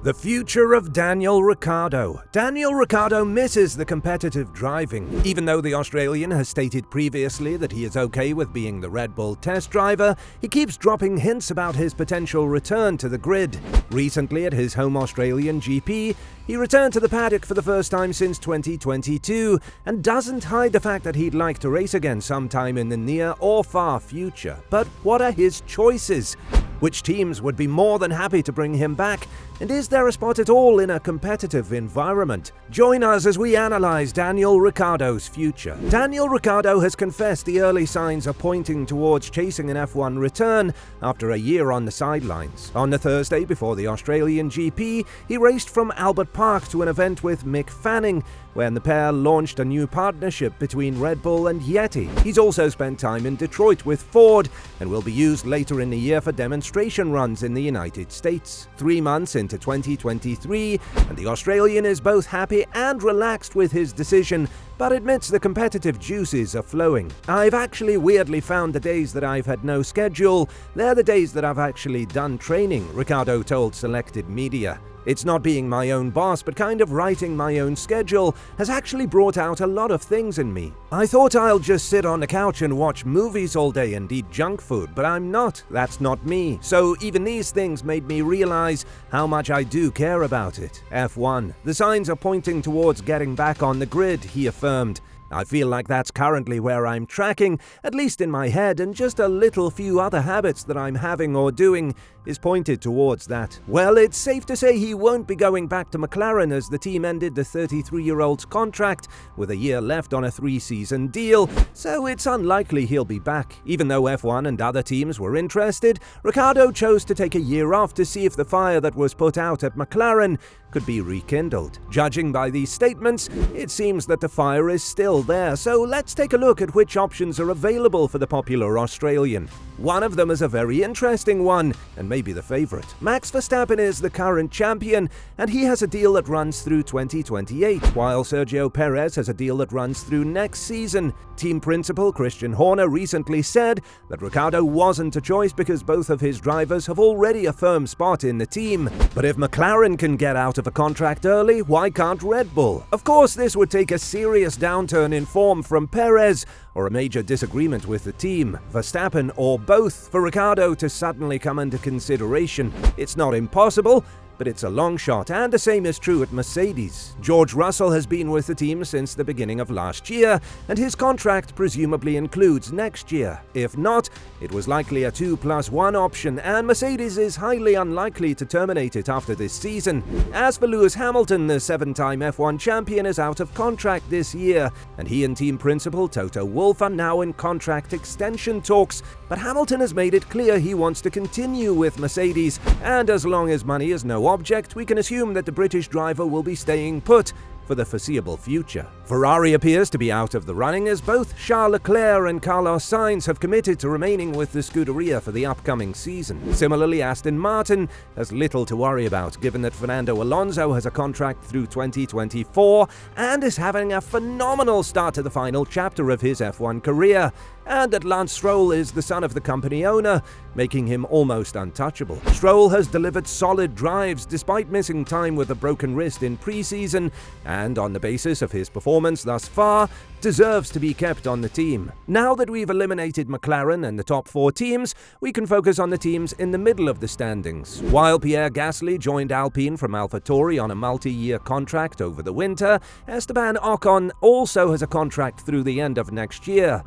The future of Daniel Ricciardo. Daniel Ricciardo misses the competitive driving. Even though the Australian has stated previously that he is okay with being the Red Bull test driver, he keeps dropping hints about his potential return to the grid. Recently, at his home Australian GP, he returned to the paddock for the first time since 2022 and doesn't hide the fact that he'd like to race again sometime in the near or far future. But what are his choices? Which teams would be more than happy to bring him back? And is there a spot at all in a competitive environment? Join us as we analyze Daniel Ricciardo's future. Daniel Ricciardo has confessed the early signs are pointing towards chasing an F1 return after a year on the sidelines. On the Thursday before the Australian GP, he raced from Albert Park to an event with Mick Fanning, when the pair launched a new partnership between Red Bull and Yeti. He's also spent time in Detroit with Ford and will be used later in the year for demonstration runs in the United States. 3 months into 2023, and the Australian is both happy and relaxed with his decision, but admits the competitive juices are flowing. "I've actually weirdly found the days that I've had no schedule, they're the days that I've actually done training," Ricciardo told Selected Media. "It's not being my own boss, but kind of writing my own schedule has actually brought out a lot of things in me. I thought I'll just sit on the couch and watch movies all day and eat junk food, but I'm not. That's not me. So even these things made me realize how much I do care about it." F1. "The signs are pointing towards getting back on the grid," he affirmed. "I feel like that's currently where I'm tracking, at least in my head, and just a little few other habits that I'm having or doing is pointed towards that." Well, it's safe to say he won't be going back to McLaren, as the team ended the 33-year-old's contract with a year left on a 3-season deal, so it's unlikely he'll be back. Even though F1 and other teams were interested, Ricciardo chose to take a year off to see if the fire that was put out at McLaren could be rekindled. Judging by these statements, it seems that the fire is still there, so let's take a look at which options are available for the popular Australian. One of them is a very interesting one, and maybe the favorite. Max Verstappen is the current champion, and he has a deal that runs through 2028, while Sergio Perez has a deal that runs through next season. Team principal Christian Horner recently said that Ricciardo wasn't a choice because both of his drivers have already a firm spot in the team. But if McLaren can get out of a contract early, why can't Red Bull? Of course, this would take a serious downturn in form from Perez, or a major disagreement with the team, Verstappen, or both, for Ricciardo to suddenly come into consideration. It's not impossible, but it's a long shot, and the same is true at Mercedes. George Russell has been with the team since the beginning of last year, and his contract presumably includes next year. If not, it was likely a 2+1 option, and Mercedes is highly unlikely to terminate it after this season. As for Lewis Hamilton, the 7-time F1 champion is out of contract this year, and he and team principal Toto Wolff are now in contract extension talks, but Hamilton has made it clear he wants to continue with Mercedes, and as long as money is no object, we can assume that the British driver will be staying put for the foreseeable future. Ferrari appears to be out of the running, as both Charles Leclerc and Carlos Sainz have committed to remaining with the Scuderia for the upcoming season. Similarly, Aston Martin has little to worry about, given that Fernando Alonso has a contract through 2024 and is having a phenomenal start to the final chapter of his F1 career, and that Lance Stroll is the son of the company owner, making him almost untouchable. Stroll has delivered solid drives despite missing time with a broken wrist in pre-season, and on the basis of his performance thus far, deserves to be kept on the team. Now that we've eliminated McLaren and the top 4 teams, we can focus on the teams in the middle of the standings. While Pierre Gasly joined Alpine from AlphaTauri on a multi-year contract over the winter, Esteban Ocon also has a contract through the end of next year.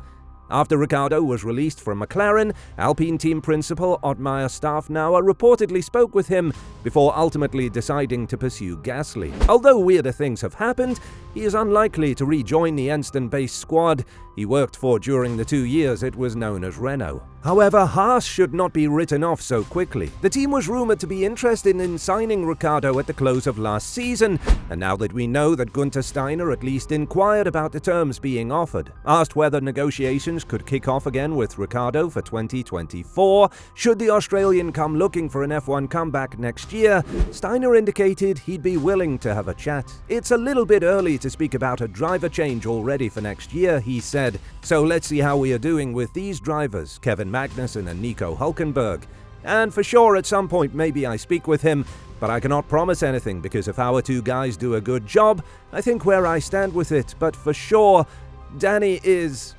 After Ricciardo was released from McLaren, Alpine team principal Otmar Szafnauer reportedly spoke with him before ultimately deciding to pursue Gasly. Although weirder things have happened, he is unlikely to rejoin the Enston-based squad he worked for during the 2 years it was known as Renault. However, Haas should not be written off so quickly. The team was rumored to be interested in signing Ricciardo at the close of last season, and now that we know that Gunther Steiner at least inquired about the terms being offered. Asked whether negotiations could kick off again with Ricciardo for 2024, should the Australian come looking for an F1 comeback next year, Steiner indicated he'd be willing to have a chat. "It's a little bit early to speak about a driver change already for next year," he said, "so let's see how we are doing with these drivers, Kevin Magnussen and Nico Hülkenberg. And for sure, at some point maybe I speak with him, But I cannot promise anything, because if our two guys do a good job, I think where I stand with it. But for sure,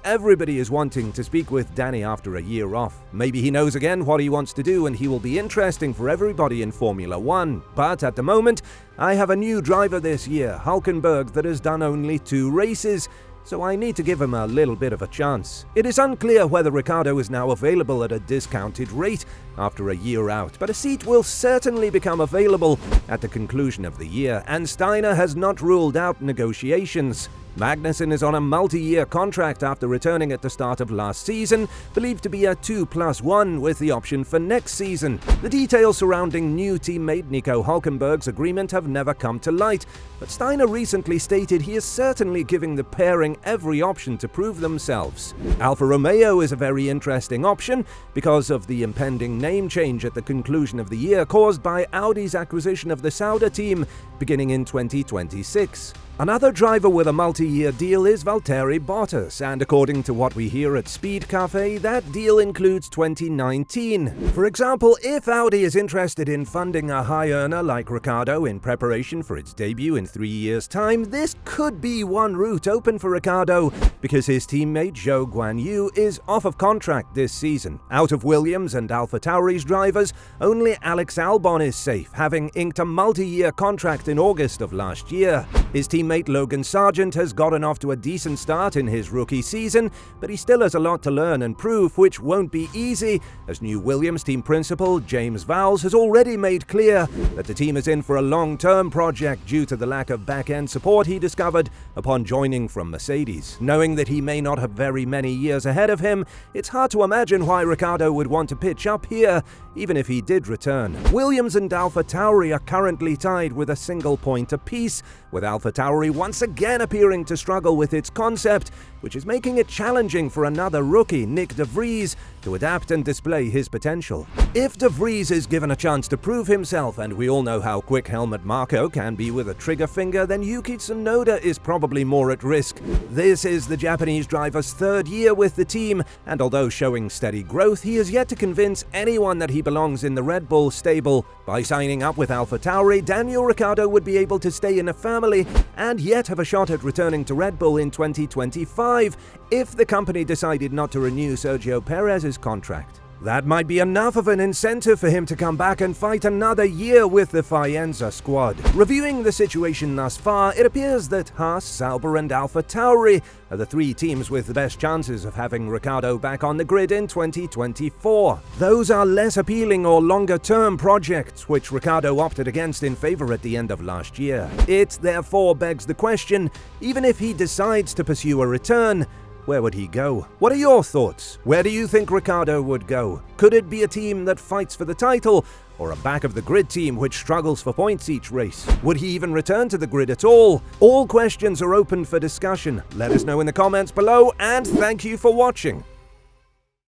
everybody is wanting to speak with Danny after a year off. Maybe he knows again what he wants to do and he will be interesting for everybody in Formula 1. But at the moment, I have a new driver this year, Hülkenberg, that has done only 2 races. So I need to give him a little bit of a chance. It is unclear whether Ricciardo is now available at a discounted rate after a year out, but a seat will certainly become available at the conclusion of the year, and Steiner has not ruled out negotiations. Magnussen is on a multi-year contract after returning at the start of last season, believed to be a 2+1 with the option for next season. The details surrounding new teammate Nico Hülkenberg's agreement have never come to light, but Steiner recently stated he is certainly giving the pairing every option to prove themselves. Alfa Romeo is a very interesting option because of the impending name change at the conclusion of the year caused by Audi's acquisition of the Sauber team beginning in 2026. Another driver with a multi-year deal is Valtteri Bottas, and according to what we hear at Speed Cafe, that deal includes 2019. For example, if Audi is interested in funding a high earner like Ricciardo in preparation for its debut in 3 years' time, this could be one route open for Ricciardo, because his teammate Zhou Guanyu is off of contract this season. Out of Williams and AlphaTauri's drivers, only Alex Albon is safe, having inked a multi-year contract in August of last year. His teammate Logan Sargent has gotten off to a decent start in his rookie season, but he still has a lot to learn and prove, which won't be easy, as new Williams team principal James Vowles has already made clear that the team is in for a long-term project due to the lack of back-end support he discovered upon joining from Mercedes. Knowing that he may not have very many years ahead of him, it's hard to imagine why Ricciardo would want to pitch up here, even if he did return. Williams and AlphaTauri are currently tied with a single point apiece, with AlphaTauri once again appearing to struggle with its concept, which is making it challenging for another rookie, Nick De Vries, to adapt and display his potential. If De Vries is given a chance to prove himself, and we all know how quick Helmut Marko can be with a trigger finger, then Yuki Tsunoda is probably more at risk. This is the Japanese driver's 3rd year with the team, and although showing steady growth, he has yet to convince anyone that he belongs in the Red Bull stable. By signing up with AlphaTauri, Daniel Ricciardo would be able to stay in a family and yet have a shot at returning to Red Bull in 2025 if the company decided not to renew Sergio Perez's contract. That might be enough of an incentive for him to come back and fight another year with the Faenza squad. Reviewing the situation thus far, it appears that Haas, Sauber and AlphaTauri are the 3 teams with the best chances of having Ricciardo back on the grid in 2024. Those are less appealing or longer-term projects, which Ricciardo opted against in favor at the end of last year. It therefore begs the question, even if he decides to pursue a return, where would he go? What are your thoughts? Where do you think Ricciardo would go? Could it be a team that fights for the title, or a back-of-the-grid team which struggles for points each race? Would he even return to the grid at all? All questions are open for discussion. Let us know in the comments below, and thank you for watching.